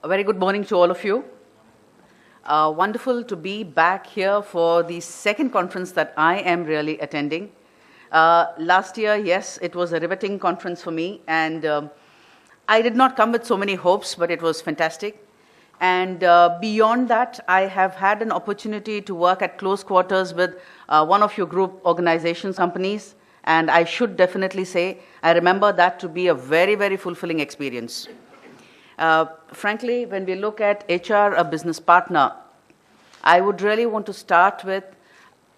A very good morning to all of you. Wonderful to be back here for the second conference that I am really attending. Last year, yes, it was a riveting conference for me, and I did not come with so many hopes, but it was fantastic. And beyond that, I have had an opportunity to work at close quarters with one of your group organizations, companies, and I should definitely say I remember that to be a very, very fulfilling experience. Frankly, when we look at HR, a business partner, I would really want to start with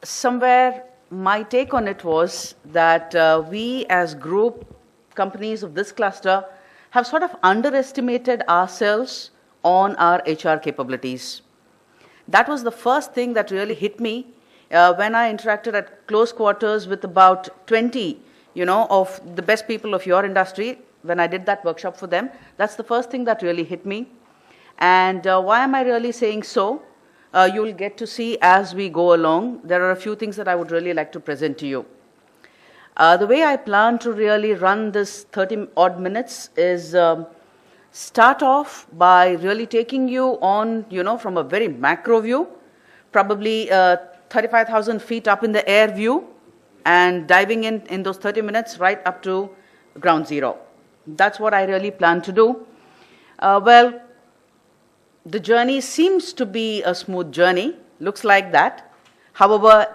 somewhere my take on it was that we as group companies of this cluster have sort of underestimated ourselves on our HR capabilities. That was the first thing that really hit me when I interacted at close quarters with about 20, of the best people of your industry. When I did that workshop for them, that's the first thing that really hit me. And why am I really saying so? You'll get to see as we go along. There are a few things that I would really like to present to you. The way I plan to really run this 30 odd minutes is start off by really taking you on, from a very macro view, probably 35,000 feet up in the air view, and diving in those 30 minutes right up to ground zero. That's what I really plan to do. Well, the journey seems to be a smooth journey, looks like that. However,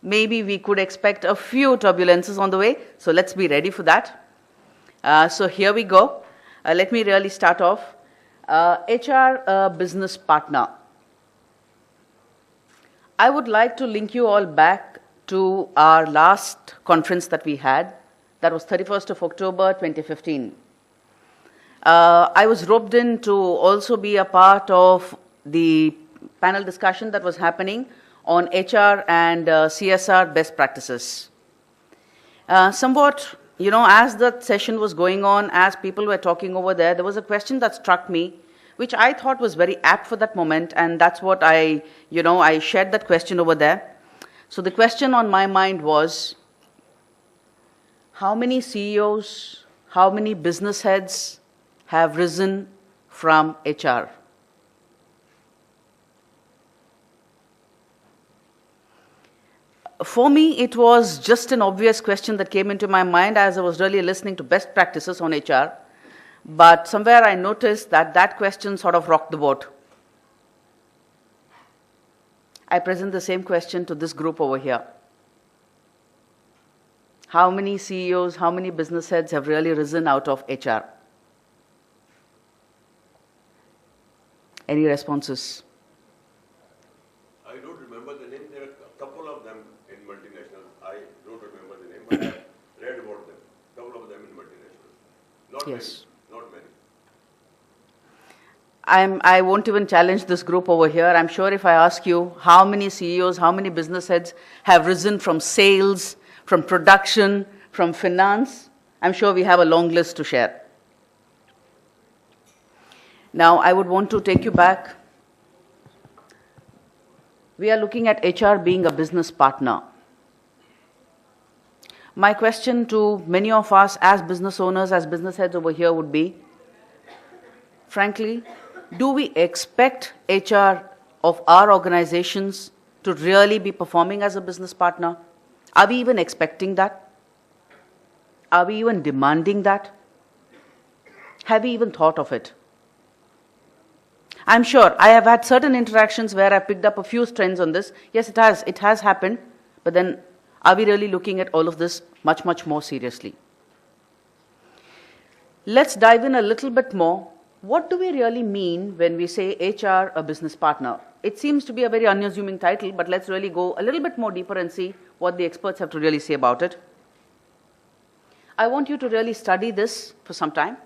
maybe we could expect a few turbulences on the way, so let's be ready for that. So here we go. Let me really start off. HR business partner. I would like to link you all back to our last conference that we had. That was 31st of October 2015. I was roped in to also be a part of the panel discussion that was happening on HR and CSR best practices. Somewhat, as the session was going on, as people were talking over there, there was a question that struck me, which I thought was very apt for that moment, and that's what I shared that question over there. So the question on my mind was, how many CEOs, how many business heads have risen from HR? For me, it was just an obvious question that came into my mind as I was really listening to best practices on HR. But somewhere I noticed that that question sort of rocked the boat. I present the same question to this group over here. How many CEOs, how many business heads have really risen out of HR? Any responses? I don't remember the name. There are a couple of them in multinationals. I don't remember the name, but I read about them. A couple of them in multinationals. Not Yes. many. Not many. I won't even challenge this group over here. I'm sure if I ask you how many CEOs, how many business heads have risen from sales, from production, from finance, I'm sure we have a long list to share. Now, I would want to take you back. We are looking at HR being a business partner. My question to many of us as business owners, as business heads over here would be, frankly, do we expect HR of our organizations to really be performing as a business partner? Are we even expecting that? Are we even demanding that? Have we even thought of it? I'm sure I have had certain interactions where I picked up a few trends on this. Yes, it has happened, but then are we really looking at all of this much, much more seriously? Let's dive in a little bit more. What do we really mean when we say HR, a business partner? It seems to be a very unassuming title, but let's really go a little bit more deeper and see what the experts have to really say about it. I want you to really study this for some time.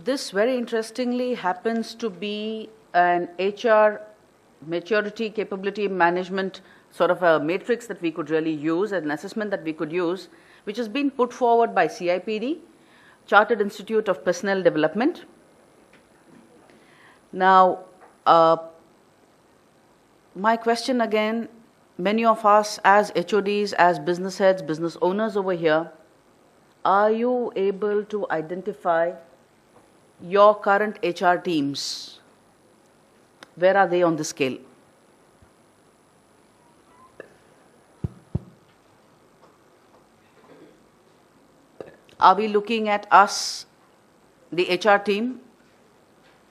This very interestingly happens to be an HR maturity capability management sort of a matrix that we could really use, an assessment that we could use, which has been put forward by CIPD, Chartered Institute of Personnel Development. Now, my question again, many of us as HODs, as business heads, business owners over here, are you able to identify your current HR teams? Where are they on the scale? Are we looking at us, the HR team,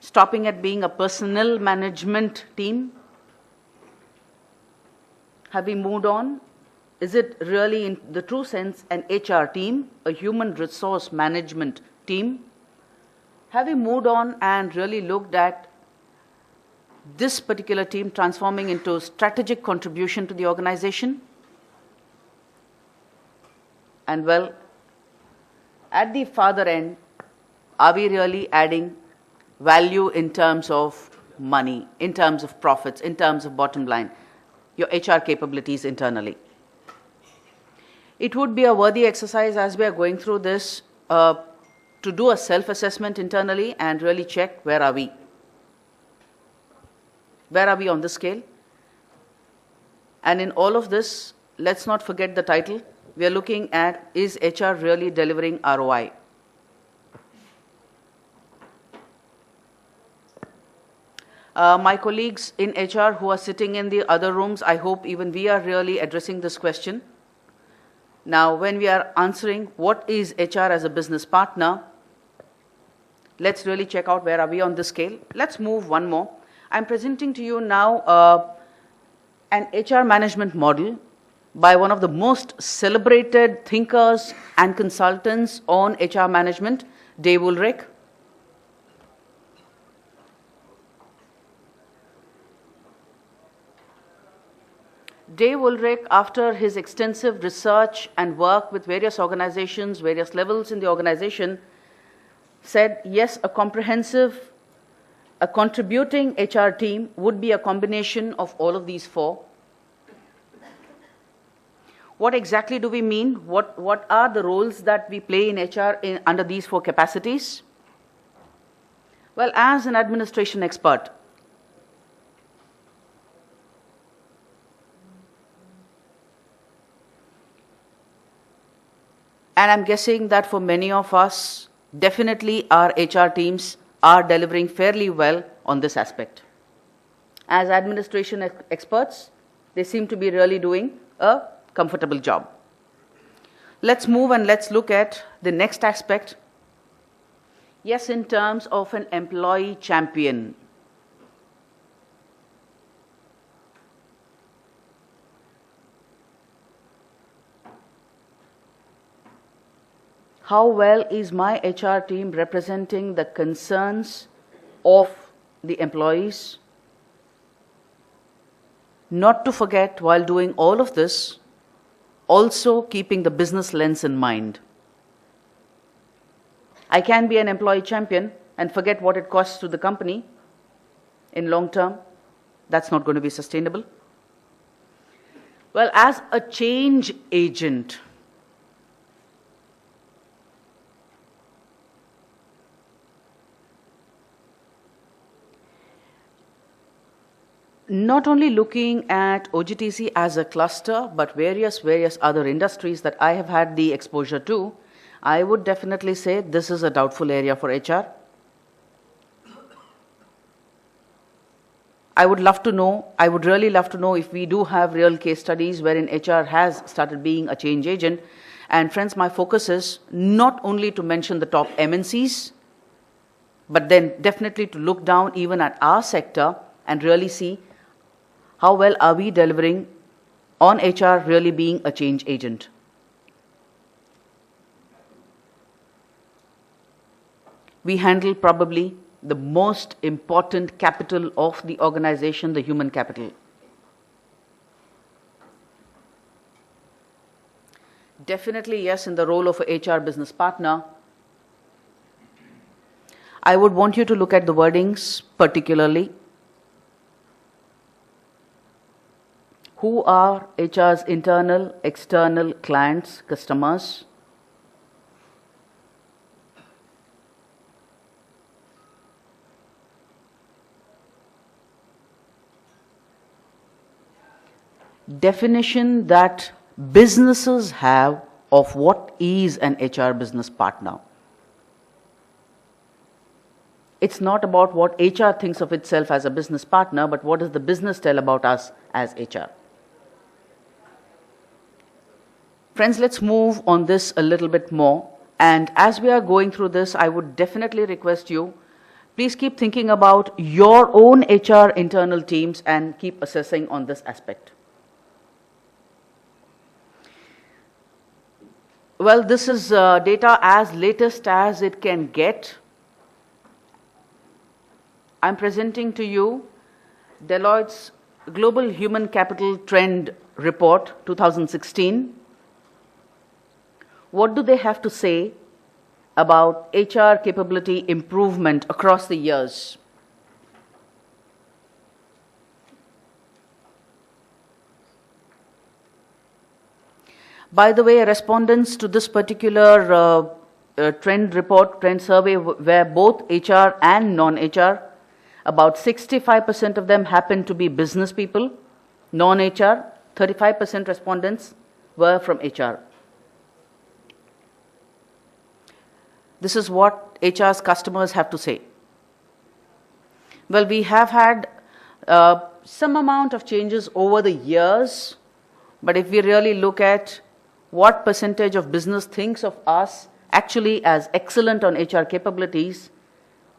stopping at being a personnel management team? Have we moved on? Is it really, in the true sense, an HR team, a human resource management team? Have we moved on and really looked at this particular team transforming into strategic contribution to the organization? And well, at the farther end, are we really adding value in terms of money, in terms of profits, in terms of bottom line, your HR capabilities internally? It would be a worthy exercise as we are going through this to do a self-assessment internally and really check where are we. Where are we on the scale? And in all of this, let's not forget the title. We are looking at, is HR really delivering ROI? My colleagues in HR who are sitting in the other rooms, I hope even we are really addressing this question. Now, when we are answering what is HR as a business partner, let's really check out where are we on the scale. Let's move one more. I'm presenting to you now an HR management model by one of the most celebrated thinkers and consultants on HR management, Dave Ulrich. Dave Ulrich, after his extensive research and work with various organizations, various levels in the organization, said, yes, a comprehensive, a contributing HR team would be a combination of all of these four. What exactly do we mean? What are the roles that we play in HR under these four capacities? Well, as an administration expert, and I'm guessing that for many of us, definitely our HR teams are delivering fairly well on this aspect. As administration experts, they seem to be really doing a comfortable job. Let's move and let's look at the next aspect. Yes, in terms of an employee champion. How well is my HR team representing the concerns of the employees? Not to forget, while doing all of this, also keeping the business lens in mind. I can be an employee champion and forget what it costs to the company in long term. That's not going to be sustainable. Well, as a change agent, not only looking at OGTC as a cluster, but various other industries that I have had the exposure to, I would definitely say this is a doubtful area for HR. I would really love to know if we do have real case studies wherein HR has started being a change agent. And friends, my focus is not only to mention the top MNCs, but then definitely to look down even at our sector and really see how well are we delivering on HR really being a change agent. We handle probably the most important capital of the organization, the human capital. Definitely, yes, in the role of a HR business partner, I would want you to look at the wordings particularly. Who are HR's internal, external clients, customers? Definition that businesses have of what is an HR business partner. It's not about what HR thinks of itself as a business partner, but what does the business tell about us as HR? Friends, let's move on this a little bit more. And as we are going through this, I would definitely request you, please keep thinking about your own HR internal teams and keep assessing on this aspect. Well, this is data as latest as it can get. I'm presenting to you Deloitte's Global Human Capital Trend Report 2016. What do they have to say about HR capability improvement across the years? By the way, respondents to this particular trend report, trend survey, were both HR and non-HR. About 65% of them happened to be business people. Non-HR, 35% respondents were from HR. This is what HR's customers have to say. Well, we have had some amount of changes over the years, but if we really look at what percentage of business thinks of us actually as excellent on HR capabilities,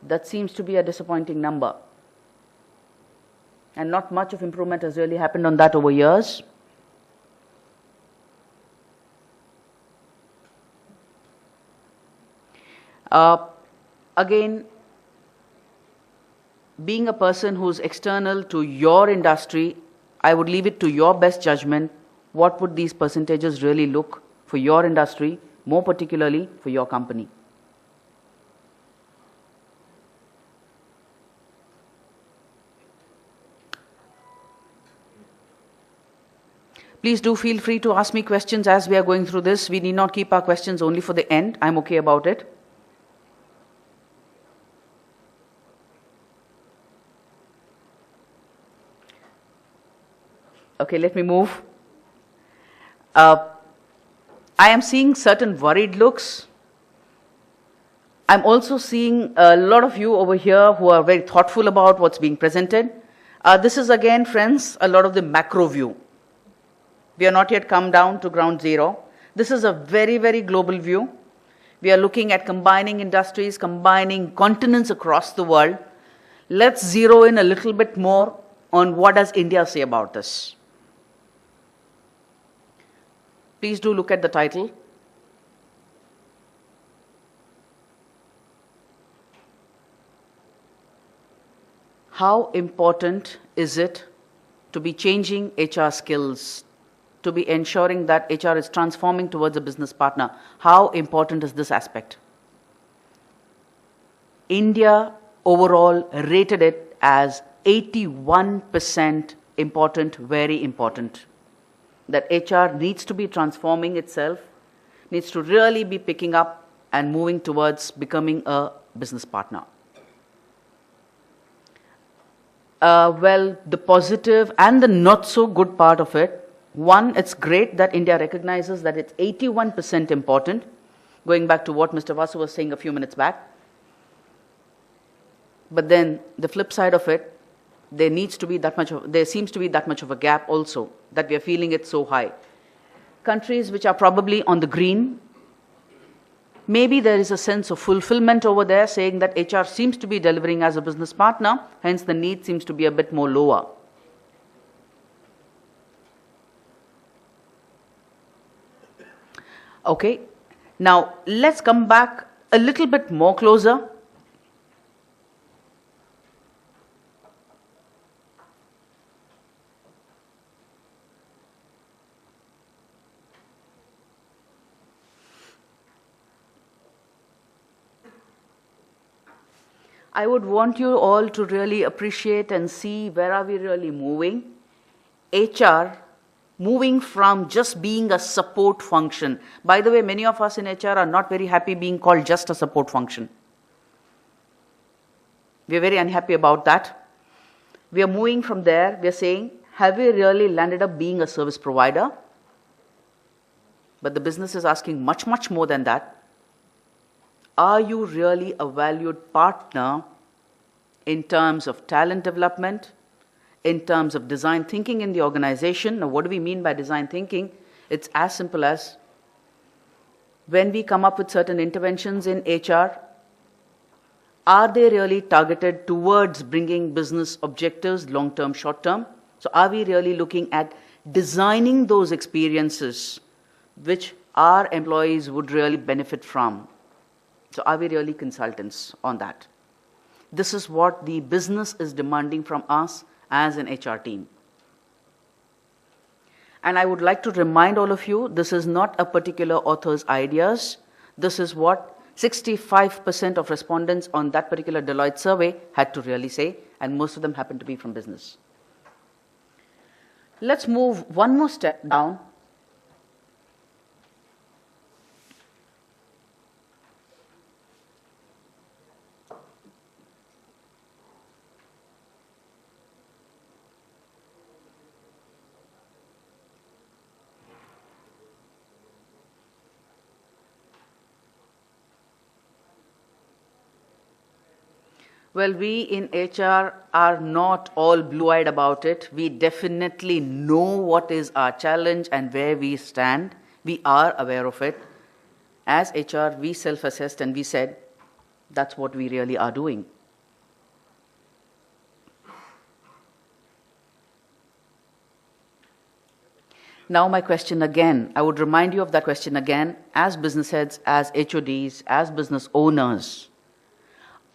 that seems to be a disappointing number. And not much of improvement has really happened on that over years. Again, being a person who's external to your industry, I would leave it to your best judgment. What would these percentages really look for your industry, more particularly for your company? Please do feel free to ask me questions as we are going through this. We need not keep our questions only for the end. I'm okay about it. Okay, let me move. I am seeing certain worried looks. I'm also seeing a lot of you over here who are very thoughtful about what's being presented. This is again, friends, a lot of the macro view. We are not yet come down to ground zero. This is a very, very global view. We are looking at combining industries, combining continents across the world. Let's zero in a little bit more on what does India say about this. Please do look at the title. How important is it to be changing HR skills, to be ensuring that HR is transforming towards a business partner? How important is this aspect? India overall rated it as 81% important, very important. That HR needs to be transforming itself, needs to really be picking up and moving towards becoming a business partner. Well, the positive and the not so good part of it, one, it's great that India recognizes that it's 81% important, going back to what Mr. Vasu was saying a few minutes back. But then the flip side of it, there seems to be that much of a gap also, that we are feeling it so high. Countries which are probably on the green, maybe there is a sense of fulfillment over there, saying that HR seems to be delivering as a business partner, hence the need seems to be a bit more lower. Okay, now let's come back a little bit more closer. I would want you all to really appreciate and see where are we really moving. HR moving from just being a support function. By the way, many of us in HR are not very happy being called just a support function. We are very unhappy about that. We are moving from there. We are saying, have we really landed up being a service provider? But the business is asking much, much more than that. Are you really a valued partner in terms of talent development, in terms of design thinking in the organization? Now, what do we mean by design thinking? It's as simple as when we come up with certain interventions in HR, are they really targeted towards bringing business objectives, long-term, short-term? So are we really looking at designing those experiences which our employees would really benefit from? So are we really consultants on that? This is what the business is demanding from us as an HR team. And I would like to remind all of you, this is not a particular author's ideas. This is what 65% of respondents on that particular Deloitte survey had to really say, and most of them happen to be from business. Let's move one more step down. Well, we in HR are not all blue-eyed about it. We definitely know what is our challenge and where we stand. We are aware of it. As HR, we self-assessed and we said, that's what we really are doing. Now my question again, I would remind you of that question again, as business heads, as HODs, as business owners.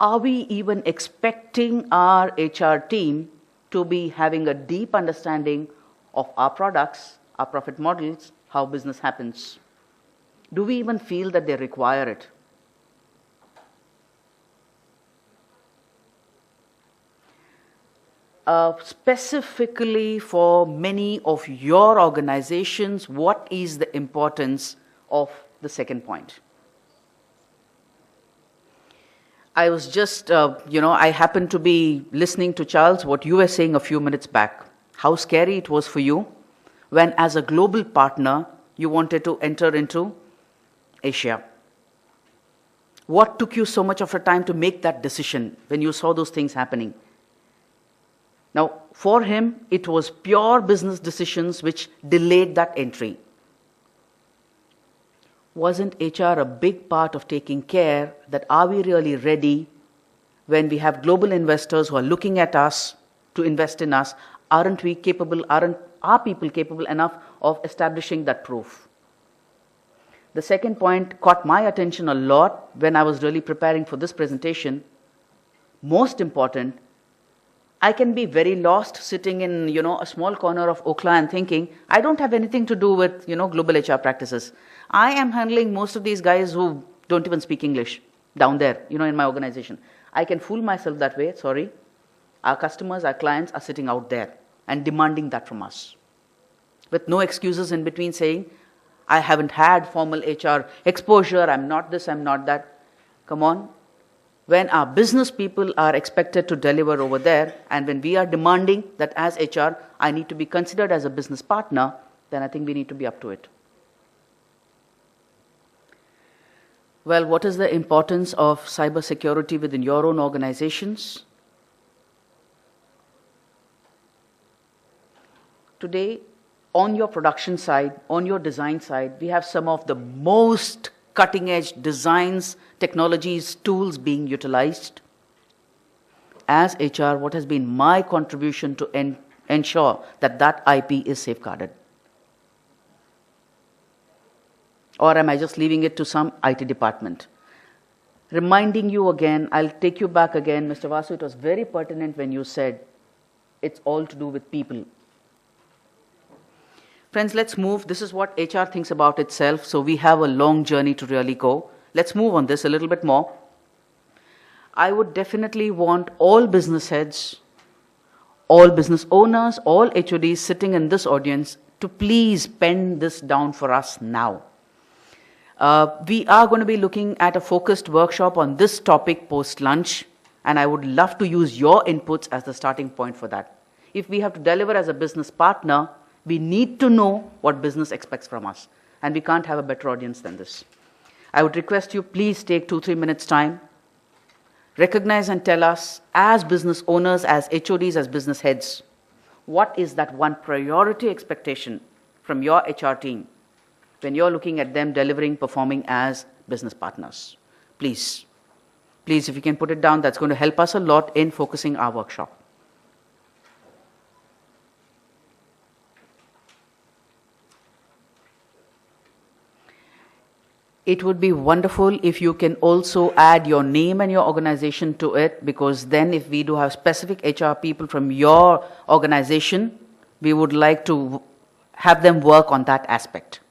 Are we even expecting our HR team to be having a deep understanding of our products, our profit models, how business happens? Do we even feel that they require it? Specifically for many of your organizations, what is the importance of the second point? I was just, I happened to be listening to Charles, what you were saying a few minutes back, how scary it was for you when as a global partner, you wanted to enter into Asia. What took you so much of a time to make that decision when you saw those things happening? Now, for him, it was pure business decisions which delayed that entry. Wasn't HR a big part of taking care that are we really ready when we have global investors who are looking at us to invest in us? Aren't we capable, aren't our people capable enough of establishing that proof? The second point caught my attention a lot when I was really preparing for this presentation. Most important, I can be very lost sitting in, a small corner of Okhla and thinking, I don't have anything to do with, global HR practices. I am handling most of these guys who don't even speak English down there, in my organization. I can fool myself that way, sorry. Our customers, our clients are sitting out there and demanding that from us. With no excuses in between saying, I haven't had formal HR exposure, I'm not this, I'm not that. Come on. When our business people are expected to deliver over there, and when we are demanding that as HR, I need to be considered as a business partner, then I think we need to be up to it. Well, what is the importance of cybersecurity within your own organizations? Today, on your production side, on your design side, we have some of the most cutting-edge designs, technologies, tools being utilized. As HR, what has been my contribution to ensure that that IP is safeguarded? Or am I just leaving it to some IT department? Reminding you again, I'll take you back again, Mr. Vasu, it was very pertinent when you said it's all to do with people. Friends, let's move. This is what HR thinks about itself, so we have a long journey to really go. Let's move on this a little bit more. I would definitely want all business heads, all business owners, all HODs sitting in this audience to please pen this down for us now. We are going to be looking at a focused workshop on this topic post-lunch, and I would love to use your inputs as the starting point for that. If we have to deliver as a business partner, we need to know what business expects from us, and we can't have a better audience than this. I would request you, please take 2-3 minutes time, recognize and tell us as business owners, as HODs, as business heads, what is that one priority expectation from your HR team when you're looking at them delivering, performing as business partners. Please, if you can put it down, that's going to help us a lot in focusing our workshop. It would be wonderful if you can also add your name and your organization to it, because then if we do have specific HR people from your organization, we would like to have them work on that aspect.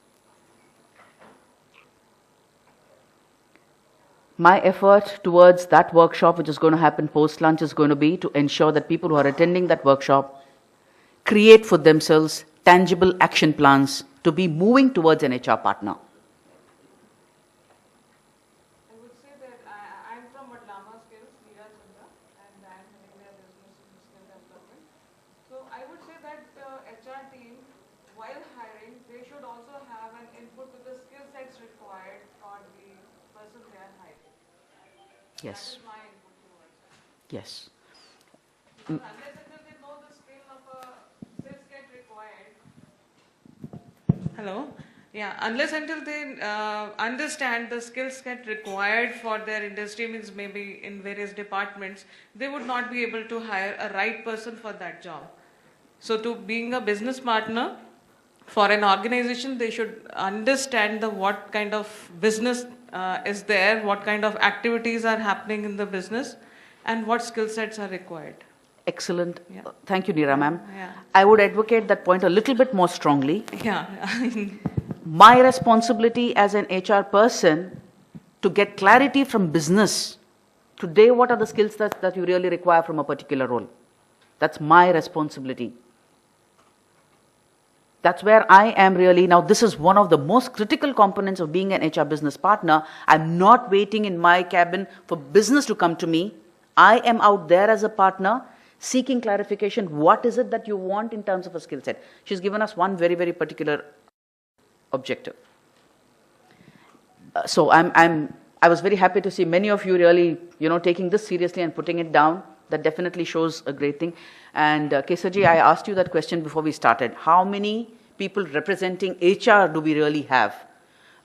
My effort towards that workshop, which is going to happen post-lunch, is going to be to ensure that people who are attending that workshop create for themselves tangible action plans to be moving towards an HR partner. Yes. Yes. Unless they know the skill of a skill set required. Hello. Yeah. Unless until they understand the skill set required for their industry, means maybe in various departments, they would not be able to hire a right person for that job. So, to being a business partner for an organization, they should understand what kind of business is there, what kind of activities are happening in the business, and what skill sets are required. Excellent. Yeah. Thank you, Neera ma'am. Yeah. I would advocate that point a little bit more strongly. Yeah. My responsibility as an HR person to get clarity from business. Today, what are the skills that you really require from a particular role? That's my responsibility. That's where I am really. Now, this is one of the most critical components of being an HR business partner. I'm not waiting in my cabin for business to come to me. I am out there as a partner seeking clarification. What is it that you want in terms of a skill set? She's given us one very, very particular objective. So I was very happy to see many of you really, taking this seriously and putting it down. That definitely shows a great thing. And Kesarji, I asked you that question before we started. How many people representing HR do we really have?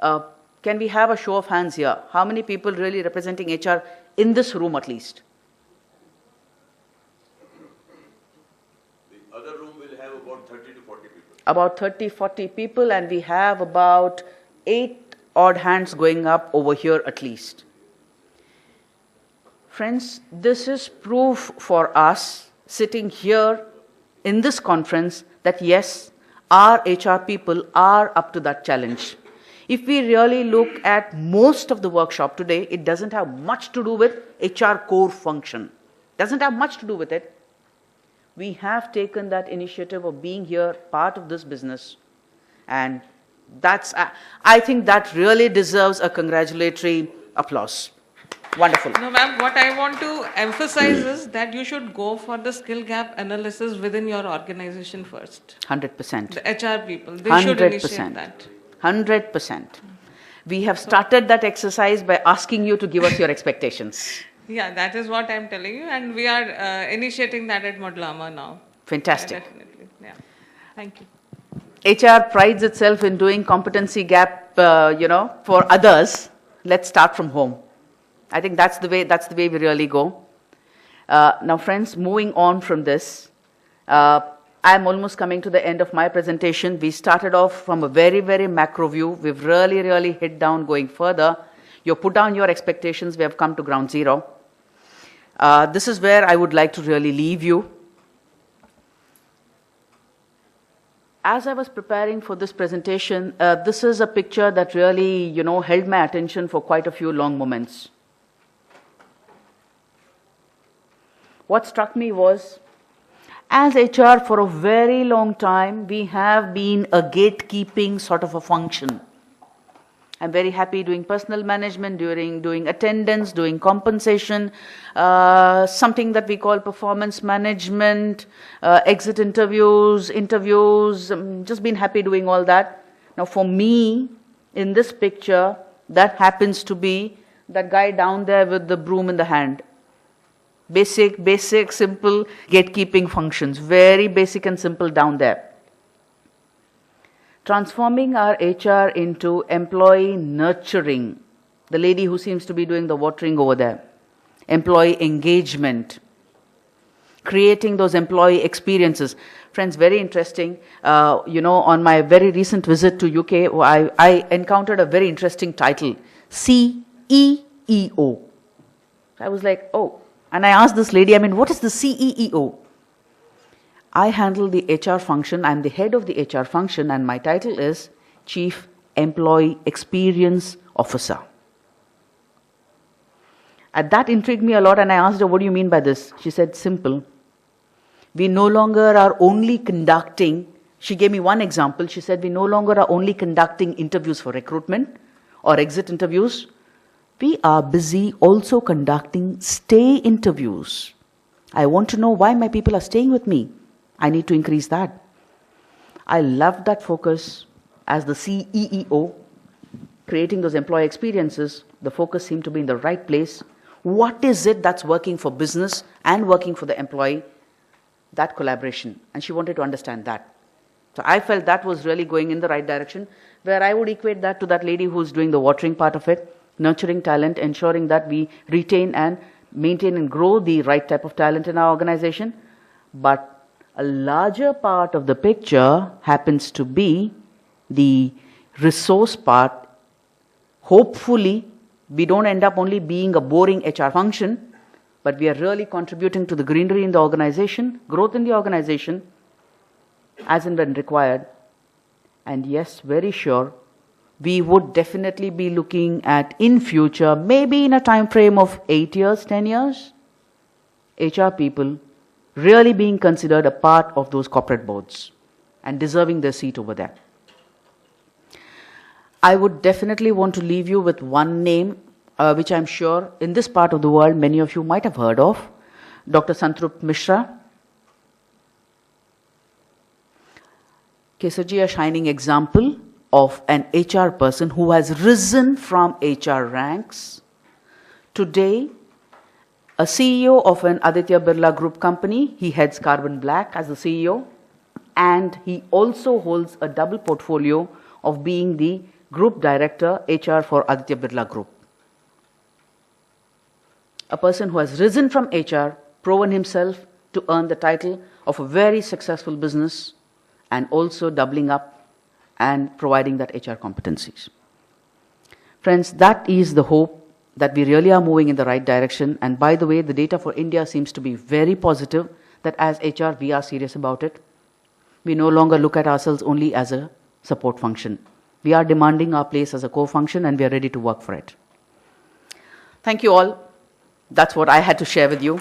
Can we have a show of hands here? How many people really representing HR in this room at least? The other room will have about 30 to 40 people. About 30, 40 people, and we have about 8 odd hands going up over here at least. Friends, this is proof for us sitting here in this conference that yes, our HR people are up to that challenge. If we really look at most of the workshop today, it doesn't have much to do with HR core function. Doesn't have much to do with it. We have taken that initiative of being here, part of this business. And I think that really deserves a congratulatory applause. Wonderful. No, ma'am, what I want to emphasize is that you should go for the skill gap analysis within your organization first. 100%. The HR people, they should initiate that. 100%. We have started that exercise by asking you to give us your expectations. Yeah, that is what I'm telling you, and we are initiating that at Modlama now. Fantastic. Yeah, definitely. Yeah. Thank you. HR prides itself in doing competency gap, for others. Let's start from home. I think that's the way we really go. Now, friends, moving on from this, I'm almost coming to the end of my presentation. We started off from a very, very macro view. We've really hit down going further. You put down your expectations. We have come to ground zero. This is where I would like to really leave you. As I was preparing for this presentation, this is a picture that really, held my attention for quite a few long moments. what struck me was, as HR for a very long time, we have been a gatekeeping sort of a function. I'm very happy doing personal management, doing attendance, doing compensation, something that we call performance management, exit interviews, just been happy doing all that. Now for me, in this picture, that happens to be that guy down there with the broom in the hand. Basic, simple gatekeeping functions, very basic and simple down there. Transforming our HR into employee nurturing. The lady who seems to be doing the watering over there. Employee engagement. Creating those employee experiences. Friends, very interesting. On my very recent visit to UK, I encountered a very interesting title. CEEO. I was like, oh. And I asked this lady, what is the CEEO? I handle the HR function. I'm the head of the HR function, and my title is Chief Employee Experience Officer. And that intrigued me a lot, and I asked her, what do you mean by this? She said, simple. We no longer are only conducting, she gave me one example. She said, we no longer are only conducting interviews for recruitment or exit interviews. We are busy also conducting stay interviews. I want to know why my people are staying with me. I need to increase that. I loved that focus as the CEEO, creating those employee experiences. The focus seemed to be in the right place. What is it that's working for business and working for the employee? That collaboration. And she wanted to understand that. So I felt that was really going in the right direction, where I would equate that to that lady who's doing the watering part of it, nurturing talent, ensuring that we retain and maintain and grow the right type of talent in our organization. But a larger part of the picture happens to be the resource part. Hopefully, we don't end up only being a boring HR function, but we are really contributing to the greenery in the organization, growth in the organization, as and when required. And yes, very sure, we would definitely be looking at, in future, maybe in a time frame of 8 years, 10 years, HR people really being considered a part of those corporate boards and deserving their seat over there. I would definitely want to leave you with one name, which I'm sure in this part of the world many of you might have heard of, Dr. Santrup Mishra. Kesarji, a shining example of an HR person who has risen from HR ranks. Today, a CEO of an Aditya Birla Group company. He heads Carbon Black as the CEO, and he also holds a double portfolio of being the Group Director HR for Aditya Birla Group. A person who has risen from HR, proven himself to earn the title of a very successful business, and also doubling up and providing that HR competencies. Friends, that is the hope that we really are moving in the right direction. And by the way, the data for India seems to be very positive, that as HR, we are serious about it. We no longer look at ourselves only as a support function. We are demanding our place as a core function, and we are ready to work for it. Thank you all. That's what I had to share with you.